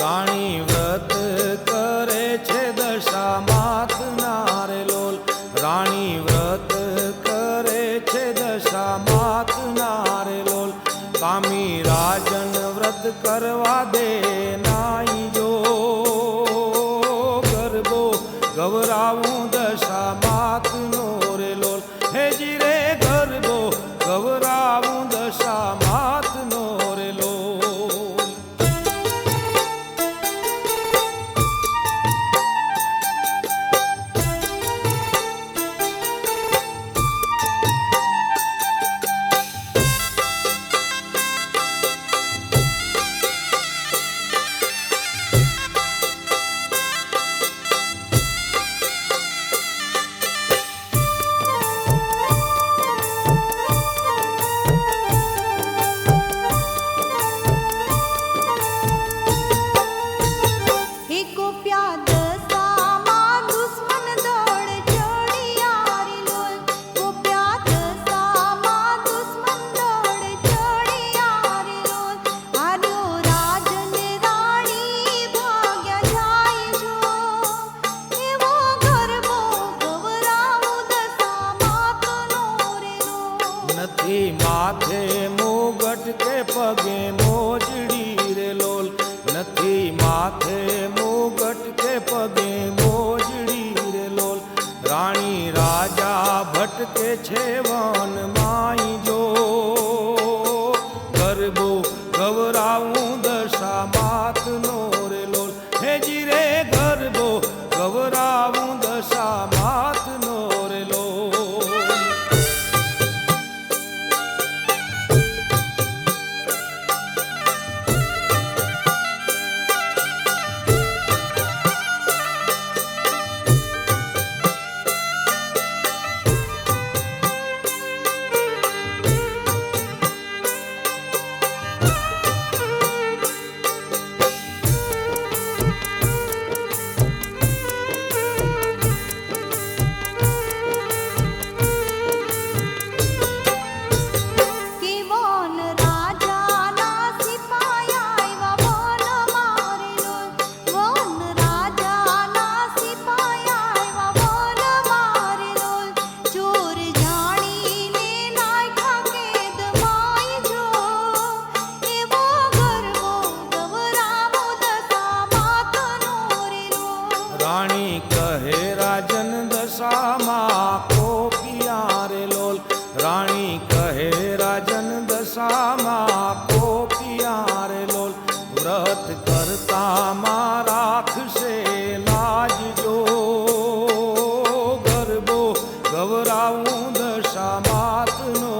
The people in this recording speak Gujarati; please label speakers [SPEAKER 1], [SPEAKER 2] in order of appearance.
[SPEAKER 1] રાણી વ્રત કરે છે દશા માતના રે લોલ. રાણી વ્રત કરે છે દશા માતના રે લોલ. કામી રાજન વ્રત કરવા દે નાઈ જો. ગરબો ગવરાવું દશા માતનો રે લોલ. હેજી રે ગરબો ગવરાવું દશા માતનો રે લોલ. નથી માથે મુગટ કે પગે મોજડી રે લોલ. નથી માથે મુગટ કે પગે મોજડી રે લોલ. રાણી રાજા ભટકે છે વન માઈ જો. ગરબો ગવરાવું દશા માતનો રે લોલ. હેજી રે ગરબો ગવરાવું દશા માતનો રે લોલ. રાણી કહે રાજન દશામાં કોપિયા રે લોલ. રાણી કહે રાજન દશામાં કોપિયા રે લોલ. વ્રત કરતા માં રાખશે લાજ જો. ગરબો ગવરાવું દશા માતનો